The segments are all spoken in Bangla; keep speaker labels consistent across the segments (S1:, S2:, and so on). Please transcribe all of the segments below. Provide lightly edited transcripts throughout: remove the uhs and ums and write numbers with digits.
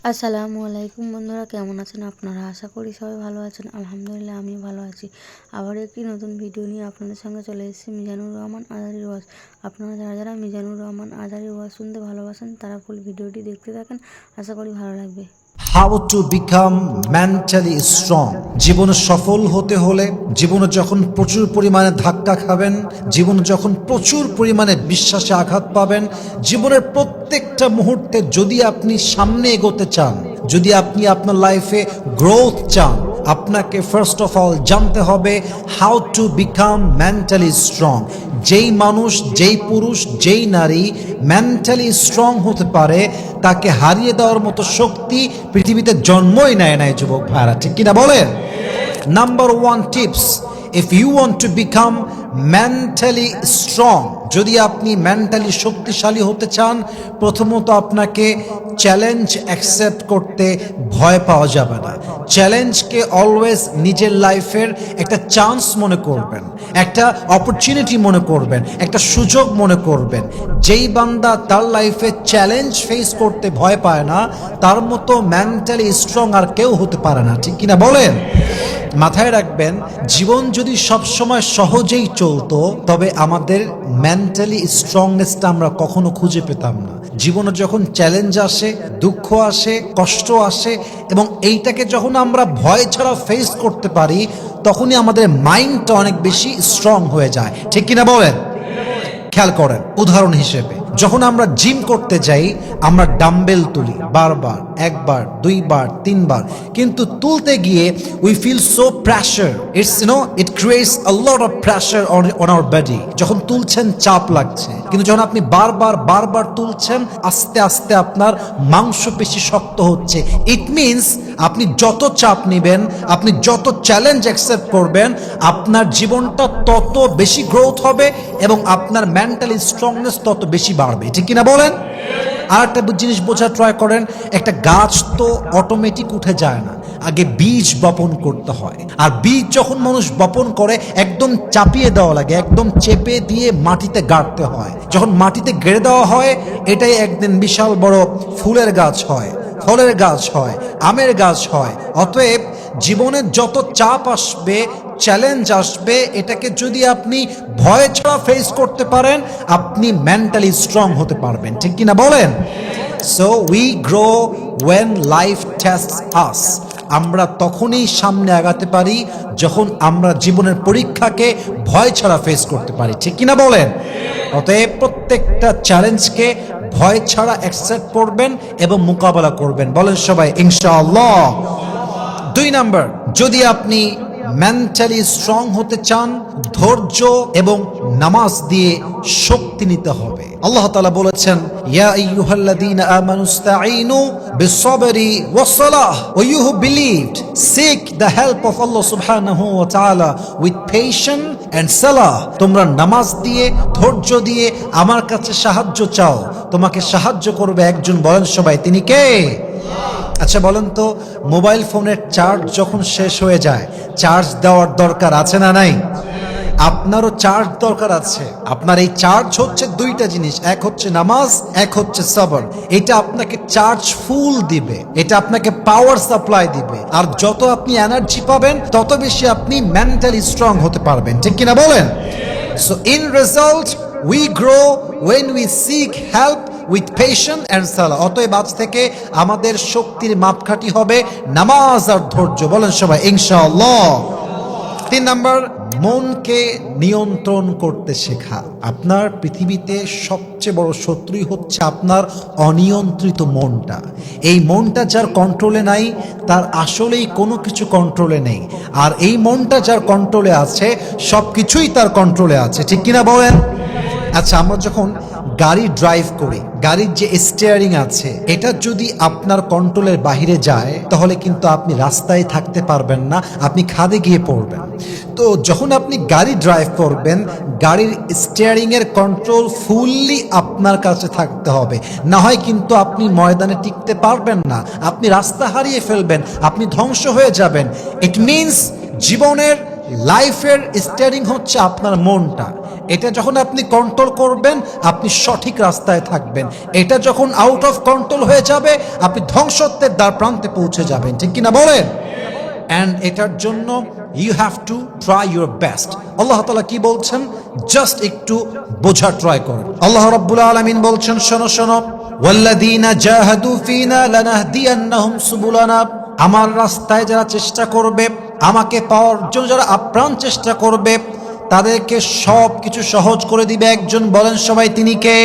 S1: আসসালামু আলাইকুম বন্ধুরা, কেমন আছেন আপনারা? আশা করি সবাই ভালো আছেন। আলহামদুলিল্লাহ আমি ভালো আছি। আবার একটি নতুন ভিডিও নিয়ে আপনাদের সঙ্গে চলে এসেছি মিজানুর রহমান আজারির ওয়াজ। আপনারা যারা যারা মিজানুর রহমান আজারির ওয়াজ শুনতে ভালোবাসেন তারা ফুল ভিডিওটি দেখতে থাকেন, আশা করি ভালো লাগবে।
S2: How to become mentally strong. জীবনে সফল হতে হলে, জীবনে যখন প্রচুর পরিমাণে ধাক্কা খাবেন, জীবনে যখন প্রচুর পরিমাণে বিশ্বাসে আঘাত পাবেন, জীবনের প্রত্যেকটা মুহূর্তে যদি আপনি সামনে এগোতে চান, যদি আপনি আপনার লাইফে গ্রোথ চান, আপনাকে ফার্স্ট অফ অল জানতে হবে how to become mentally strong. যেই মানুষ, যেই পুরুষ, যেই নারী মেন্টালি স্ট্রং হতে পারে তাকে হারিয়ে দেওয়ার মতো শক্তি পৃথিবীতে জন্মই নেয় নাই যুবক ভাইরা, ঠিক কিনা বলেন? Number one tips, if you want to become mentally strong, যদি আপনি মেন্টালি শক্তিশালী হতে চান, প্রথমত আপনাকে চ্যালেঞ্জ অ্যাকসেপ্ট করতে ভয় পাওয়া যাবে না। চ্যালেঞ্জকে অলওয়েজ নিজের লাইফের একটা চান্স মনে করবেন, একটা অপরচুনিটি মনে করবেন, একটা সুযোগ মনে করবেন। যেই বান্দা তার লাইফে চ্যালেঞ্জ ফেস করতে ভয় পায় না, তার মতো মেন্টালি স্ট্রং আর কেউ হতে পারে না, ঠিক কিনা বলেন? মাথায় রাখবেন, জীবন যদি সবসময় সহজেই চলতো তবে আমাদের মেন্টালি স্ট্রংনেসটা আমরা কখনো খুঁজে পেতাম না। জীবনে যখন চ্যালেঞ্জ আসে, দুঃখ আসে, কষ্ট আসে, এবং এইটাকে যখন আমরা ভয় ছাড়া ফেস করতে পারি, তখনই আমাদের মাইন্ডটা অনেক বেশি স্ট্রং হয়ে যায়, ঠিক কিনা বলেন? খেয়াল করেন, উদাহরণ হিসেবে যখন আমরা জিম করতে যাই, আমরা ডাম্বেল তুলি বারবার, একবার, দুইবার, তিনবার, কিন্তু তুলতে গিয়ে we feel so pressure, it creates a lot of pressure on our body. যখন তুলছেন চাপ লাগছে, কিন্তু যখন আপনি বারবার তুলছেন, আস্তে আস্তে আপনার মাংসপেশি শক্ত হচ্ছে। ইট মিনস আপনি যত চাপ নেবেন, আপনি যত চ্যালেঞ্জ অ্যাকসেপ্ট করবেন, আপনার জীবনটা তত বেশি গ্রোথ হবে এবং আপনার মেন্টালি স্ট্রংনেস তত বেশি বাড়বে, ঠিক কিনা বলেন? আর একটা জিনিস বোঝা ট্রাই করেন, একটা গাছ তো অটোমেটিক উঠে যায় না, আগে বীজ বপন করতে হয়। আর বীজ যখন মানুষ বপন করে একদম চাপিয়ে দেওয়া লাগে, একদম চেপে দিয়ে মাটিতে গাড়তে হয়। যখন মাটিতে গেড়ে দেওয়া হয়, এটাই একদিন বিশাল বড় ফুলের গাছ হয়, ফলের গাছ হয়, আমের গাছ হয়। অতএব জীবনে যত চাপ আসবে, চ্যালেঞ্জ আসবে, এটাকে যদি আপনি ভয় ছাড়া ফেস করতে পারেন, আপনি মেন্টালি স্ট্রং হতে পারবেন, ঠিক কিনা বলেন? So we grow when life tests us. আমরা তখনই সামনে আগাতে পারি যখন আমরা জীবনের পরীক্ষাকে ভয় ছাড়া ফেস করতে পারি, ঠিক কিনা বলেন? অতএব প্রত্যেকটা চ্যালেঞ্জকে ভয় ছাড়া অ্যাকসেপ্ট করবেন এবং মোকাবেলা করবেন। বলেন সবাই ইনশাআল্লাহ। 2 নাম্বার, যদি আপনি মেন্টালি স্ট্রং হতে চান, ধৈর্য এবং নামাজ দিয়ে শক্তি নিতে হবে। আল্লাহ তাআলা বলেছেন, ইয়া আইয়ুহাল্লাযীনা আমানুস্তাঈনু বিস-সাবরি ওয়াস-সালাহ ওয়া you who believed seek the help of Allah সুবহানাহু ওয়া তাআলা উইথ পেশেন্স এন্ড সালাহ। তোমরা নামাজ দিয়ে, ধৈর্য দিয়ে আমার কাছে সাহায্য চাও, তোমাকে সাহায্য করবে একজন। বলেন সবাই, তিনি কে? আচ্ছা বলেন তো, মোবাইল ফোনের চার্জ যখন শেষ হয়ে যায়, চার্জ দেওয়ার দরকার আছে না নাই? আপনারও চার্জ দরকার আছে। আপনার এই চার্জ হচ্ছে দুইটা জিনিস, এক হচ্ছে নামাজ, এক হচ্ছে সবর। এটা আপনাকে চার্জ ফুল দিবে, এটা আপনাকে পাওয়ার সাপ্লাই দিবে। আর যত আপনি এনার্জি পাবেন, তত বেশি আপনি মেন্টালি স্ট্রং হতে পারবেন, ঠিক কিনা বলেন? So in result we grow when we seek help with patience and সালাহ। অতএব আজ থেকে আমাদের শক্তির মাপকাঠি হবে নামাজ আর ধৈর্য। বলেন সবাই ইনশাআল্লাহ। 3 নাম্বার, মনকে নিয়ন্ত্রণ করতে শেখা। আপনার পৃথিবীতে সবচেয়ে বড় শত্রুই হচ্ছে আপনার অনিয়ন্ত্রিত মনটা। এই মনটা যার কন্ট্রোলে নাই, তার আসলেই কোনো কিছু কন্ট্রোলে নেই। আর এই মনটা যার কন্ট্রোলে আছে, সব কিছুই তার কন্ট্রোলে আছে, ঠিক কিনা বলেন? আচ্ছা, আমরা যখন গাড়ি ড্রাইভ করি, গাড়ির যে স্টিয়ারিং আছে, এটা যদি আপনার কন্ট্রোলের বাইরে যায়, তাহলে কিন্তু আপনি রাস্তায় থাকতে পারবেন না, আপনি খাদে গিয়ে পড়বেন। তো যখন আপনি গাড়ি ড্রাইভ করবেন, গাড়ির স্টিয়ারিং এর কন্ট্রোল ফুললি আপনার কাছে থাকতে হবে, না হয় কিন্তু আপনি ময়দানে টিকতে পারবেন না, আপনি রাস্তা হারিয়ে ফেলবেন, আপনি ধ্বংস হয়ে যাবেন। ইট মিনস জীবনের লাইফের স্টিয়ারিং হচ্ছে আপনার মনটা। এটা যখন আপনি কন্ট্রোল করবেন, আপনি সঠিক রাস্তায় থাকবেন। এটা যখন আউট অফ কন্ট্রোল হয়ে যাবে, আপনি ধ্বংসত্বের দ্বার প্রান্তে পৌঁছে যাবেন, ঠিক কিনা বলেন? অ্যান্ড এটার জন্য you have to try your best. Allah তাআলা কি বলছেন, জাস্ট একটু বোঝার ট্রাই করুন। আল্লাহ রাব্বুল আলামিন বলছেন, শোনো শোনো, ওয়াল্লাযীনা জাহাদু ফীনা লানাহদিয়ান্নাহুম সুবুলানা, আমার রাস্তায় যারা চেষ্টা করবে, আমাকে পাওয়ার জন্য যারা আপ্রাণ চেষ্টা করবে, তাদেরকে সব কিছু সহজ করে দিবে একজন। বলেন সবাই, তিনি কে?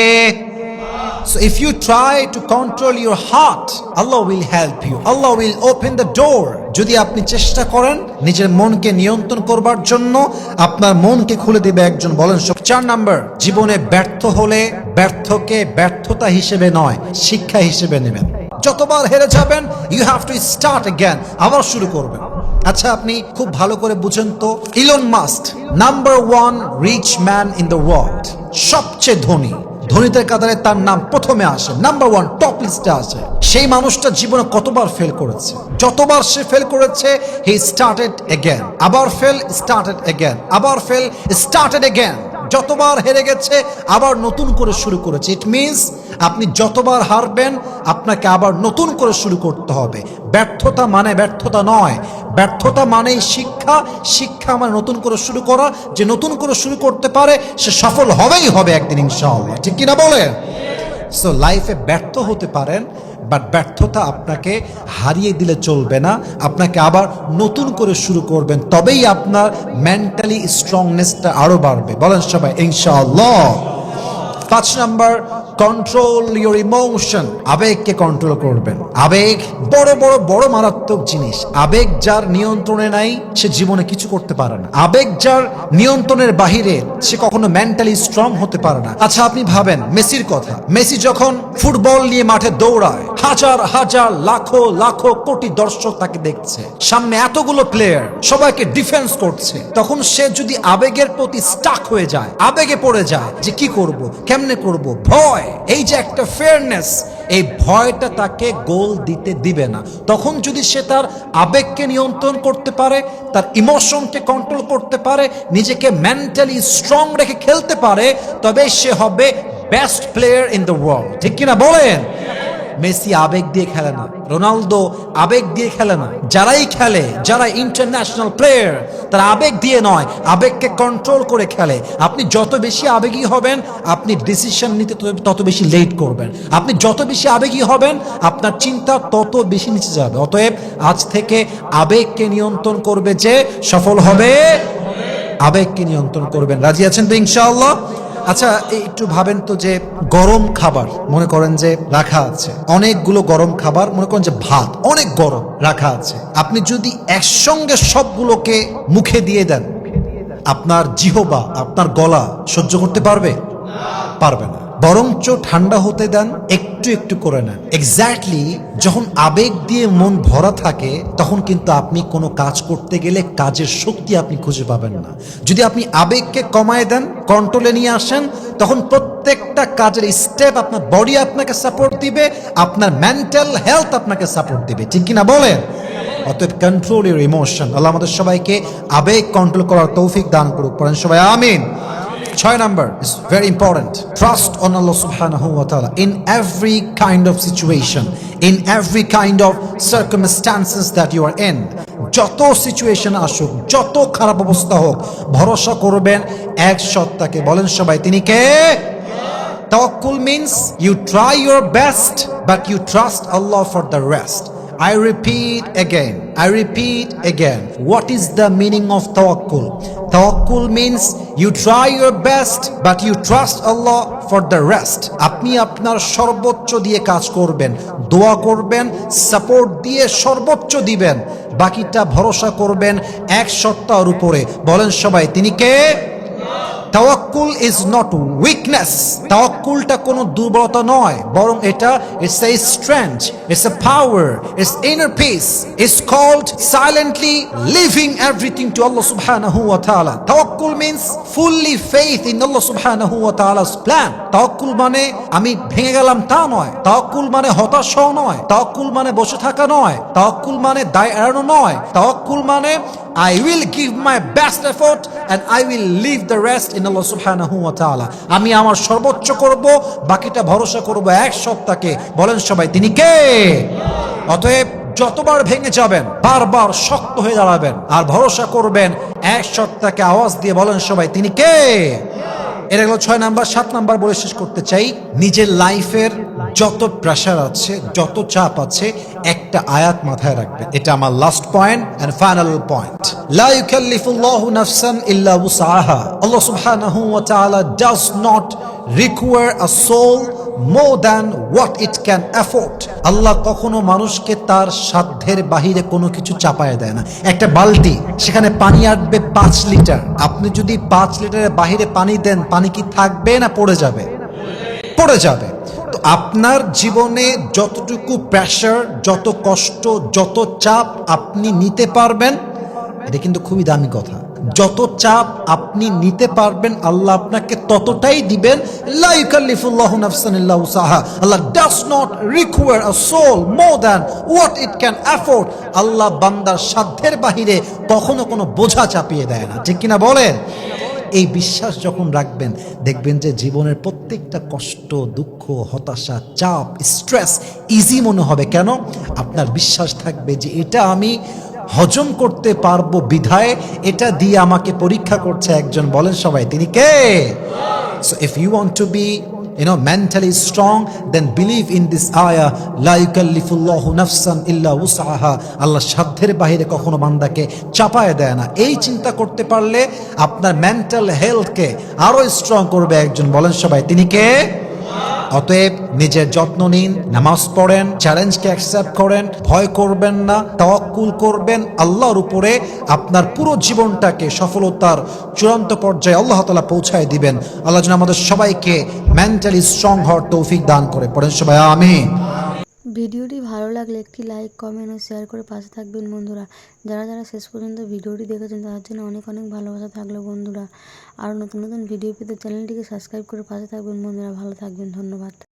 S2: So if you try to control your heart, Allah will help you. Allah will open the door. যদি আপনি চেষ্টা করেন নিজের মনকে নিয়ন্ত্রণ করবার জন্য, আপনার মনকে খুলে দিবে একজন। বলেন সব। 4 নাম্বার, জীবনে ব্যর্থ হলে ব্যর্থকে ব্যর্থতা হিসেবে নয়, শিক্ষা হিসেবে নেবেন। যতবার হেরে যাবেন, you have to start again, আবার শুরু করবেন। আচ্ছা, আপনি খুব ভালো করে বুঝেন তো, Elon Musk number 1 rich man in the world, সবচেয়ে ধনী, ধনীদের কাতারে তার নাম প্রথমে আসে, নাম্বার 1 টপ লিস্টে আসে। সেই মানুষটা জীবনে কতবার ফেল করেছে, যতবার সে ফেল করেছে, হি স্টার্টেড এগেন, আবার ফেল, স্টার্টেড এগেন, আবার ফেল, স্টার্টেড এগেন। যতবার হেরে গেছে, আবার নতুন করে শুরু করেছে। ইট মিনস আপনি যতবার হারবেন, আপনাকে আবার নতুন করে শুরু করতে হবে। ব্যর্থতা মানে ব্যর্থতা নয়, ব্যর্থতা মানেই শিক্ষা, শিক্ষা মানে নতুন করে শুরু করা। যে নতুন করে শুরু করতে পারে, সে সফল হবেই হবে একদিন ইনশাআল্লাহ, ঠিক কিনা বলেন? সো লাইফে ব্যর্থ হতে পারেন, বাট ব্যর্থতা আপনাকে হারিয়ে দিলে চলবে না, আপনাকে আবার নতুন করে শুরু করবেন, তবেই আপনার মেন্টালি স্ট্রংনেসটা আরো বাড়বে। বলেন সবাই ইনশাআল্লাহ। 5 নাম্বার, কন্ট্রোল ইউর ইমোশন, আবেগকে কন্ট্রোল করবেন। আবেগ বড় বড় বড় মারাত্মক জিনিস। আবেগ যার নিয়ন্ত্রণে নাই, সে জীবনে কিছু করতে পারে না। আবেগ যার নিয়ন্ত্রণের বাহিরে, সে কখনো মেন্টালি স্ট্রং হতে পারে না। আচ্ছা, আপনি ভাবেন মেসির কথা। মেসি যখন ফুটবল নিয়ে মাঠে দৌড়ায়, হাজার হাজার লাখো লাখো কোটি দর্শক তাকে দেখছে, সামনে এতগুলো প্লেয়ার সবাইকে ডিফেন্স করছে, তখন সে যদি আবেগের প্রতি স্টাক হয়ে যায়, আবেগে পড়ে যায় যে কি করব, কেমনে করব, ভয়, এই যে একটা ফেয়ারনেস, এই ভয়টা তাকে গোল দিতে দিবে না। তখন যদি সে তার আবেগকে নিয়ন্ত্রণ করতে পারে, তার ইমোশনকে কন্ট্রোল করতে পারে, নিজেকে মেন্টালি স্ট্রং রেখে খেলতে পারে, তবে সে হবে best player in the world, ঠিক কিনা বলেন? মেসি আবেগ দিয়ে খেলে না, রোনালদো আবেগ দিয়ে খেলে না। যারাই খেলে, যারা ইন্টারন্যাশনাল প্লেয়ার, তারা আবেগ দিয়ে নয়, আবেগকে কন্ট্রোল করে খেলে। আপনি যত বেশি আবেগী হবেন, আপনি ডিসিশন নিতে তত বেশি লেট করবেন। আপনি যত বেশি আবেগী হবেন, আপনার চিন্তা তত বেশি নিচে যাবে। অতএব আজ থেকে আবেগকে নিয়ন্ত্রণ করবে যে সফল হবে, আবেগকে নিয়ন্ত্রণ করবেন। রাজি আছেন তো ইনশাআল্লাহ? আচ্ছা, একটু ভাবেন তো, যে গরম খাবার মনে করেন যে রাখা আছে, অনেকগুলো গরম খাবার, মনে করেন যে ভাত অনেক গরম রাখা আছে, আপনি যদি একসঙ্গে সবগুলোকে মুখে দিয়ে দেন, আপনার জিহবা, আপনার গলা সহ্য করতে পারবে? পারবে না। বরঞ্চ ঠান্ডা হতে দেন, একটু একটু করে নেন। এক্স্যাক্টলি যখন আবেগ দিয়ে মন ভরা থাকে, তখন কিন্তু আপনি কোনো কাজ করতে গেলে কাজের শক্তি আপনি খুঁজে পাবেন না। যদি আপনি আবেগকে কমায় দেন, কন্ট্রোলে নিয়ে আসেন, তখন প্রত্যেকটা কাজের স্টেপ আপনার বডি আপনাকে সাপোর্ট দিবে, আপনার মেন্টাল হেলথ আপনাকে সাপোর্ট দিবে, ঠিক কিনা বলেন? অতএব কন্ট্রোল ইউর ইমোশন। আল্লাহ আমাদের সবাইকে আবেগ কন্ট্রোল করার তৌফিক দান করুক। পড়েন সবাই আমিন। 6 number is very important. Trust on Allah subhanahu wa ta'ala in every kind of situation, in every kind of circumstances that you are in. যত সিচুয়েশন আসুক, যত খারাপ অবস্থা হোক, ভরসা করবেন এক সত্তাকে। বলেন সবাই, তিনি কে? Tawakkul means you try your best but you trust Allah for the rest. I repeat again, I repeat again. What is the meaning of tawakkul? Tawakkul means you try your best but you trust Allah for the rest. আপনি আপনার সর্বোচ্চ দিয়ে কাজ করবেন, দোয়া করবেন, সাপোর্ট দিয়ে সর্বোচ্চ দিবেন, বাকিটা ভরসা করবেন এক সত্তার উপরে। বলেন সবাই, তিনি কে? তাওয়াক্কুল ইজ নট উইকনেস। তাওয়াক্কুলটা কোনো দুর্বলতা নয়, বরং এটা it's a strength, it's a power, it's inner peace. It's called silently leaving everything to Allah সুবহানাহু ওয়া তাআলা। তাওয়াক্কুল means fully faith in Allah সুবহানাহু ওয়া তাআলাস প্ল্যান। তাওয়াক্কুল মানে আমি ভেঙে গেলাম তা নয়। তাওয়াক্কুল মানে হতাশ হওয়া নয়। তাওয়াক্কুল মানে বসে থাকা নয়। তাওয়াক্কুল মানে দায় এড়ানো নয়। তাওয়াক্কুল মানে I will give my best effort and I will leave the rest in Allah subhanahu wa ta'ala. আমি আমার সর্বোচ্চ করব, বাকিটা ভরসা করব এক সত্তাকে। বলেন সবাই, তিনি কে? অতএব যতবার ভেঙে যাবেন বারবার শক্ত হয়ে দাঁড়াবেন আর ভরসা করবেন এক সত্তাকে। আওয়াজ দিয়ে বলেন সবাই, তিনি কে? এটা হলো 6 নাম্বার। 7 নাম্বার বলে শেষ করতে চাই, নিজের লাইফের যত প্রেশার আছে, যত চাপ আছে, একটা আয়াত মাথায় রাখবেন। এটা আমার last point and final point. লা ইউকাল্লিফুল্লাহু নাফসান ইল্লা উসআহা। আল্লাহ সুবহানাহু ওয়া তাআলা does not require a soul more than what it can afford. আল্লাহ কখনো মানুষকে তার সাধ্যের বাহিরে কোনো কিছু চাপায় দেয় না। একটা বালতি, সেখানে পানি আসবে 5 লিটার। আপনি যদি 5 লিটারের বাহিরে পানি দেন, পানি কি থাকবে না পড়ে যাবে? পড়ে যাবে। তো আপনার জীবনে যতটুকু প্রেশার, যত কষ্ট, যত চাপ আপনি নিতে পারবেন, এটা কিন্তু খুবই দামি কথা, যত চাপ আপনি নিতে পারবেন আল্লাহ আপনাকে ততটাই দিবেন। লা ইউকাল্লিফুল্লাহু নাফসান ইল্লা উসআহা। আল্লাহ does not require a soul more than what it can afford. আল্লাহ বান্দার সাধ্যের বাহিরে কখনো কোনো বোঝা চাপিয়ে দেয় না, ঠিক কিনা বলেন? এই বিশ্বাস যখন রাখবেন, দেখবেন যে জীবনের প্রত্যেকটা কষ্ট, দুঃখ, হতাশা, চাপ, স্ট্রেস ইজি মনে হবে। কেন? আপনার বিশ্বাস থাকবে যে এটা আমি হজম করতে পারবো, বিধায় এটা দিয়ে আমাকে পরীক্ষা করছে একজন। বলেন সবাই, তিনি কে? So if you want to be mentally strong, then believe in this ayah, la yukallifullahu nafsan illa wus'aha. আল্লাহ সাধ্যের বাহিরে কখনো বান্দাকে চাপায় দেয় না। এই চিন্তা করতে পারলে আপনার মেন্টাল হেলথকে আরো স্ট্রং করবে একজন। বলেন সবাই, তিনি কে? অতএব নিজের যত্ন নিন, নামাজ পড়েন, চ্যালেঞ্জকে অ্যাকসেপ্ট করেন, ভয় করবেন না, তাওয়াক্কুল করবেন আল্লাহর উপরে। আপনার পুরো জীবনটাকে সফলতার চূড়ান্ত পর্যায়ে আল্লাহ তাআলা পৌঁছায় দিবেন। আল্লাহ যেন আমাদের সবাইকে মেন্টালি স্ট্রং হওয়ার তৌফিক দান করে। পড়েন সবাই আমিন।
S1: ভিডিওটি ভালো লাগলে একটি লাইক, কমেন্ট ও শেয়ার করে পাশে থাকবেন বন্ধুরা। যারা যারা শেষ পর্যন্ত ভিডিওটি দেখেছেন তাদের জন্য অনেক অনেক ভালোবাসা থাকলো বন্ধুরা। আর নতুন নতুন ভিডিও পেতে চ্যানেলটিকে সাবস্ক্রাইব করে পাশে থাকবেন বন্ধুরা। ভালো থাকবেন, ধন্যবাদ।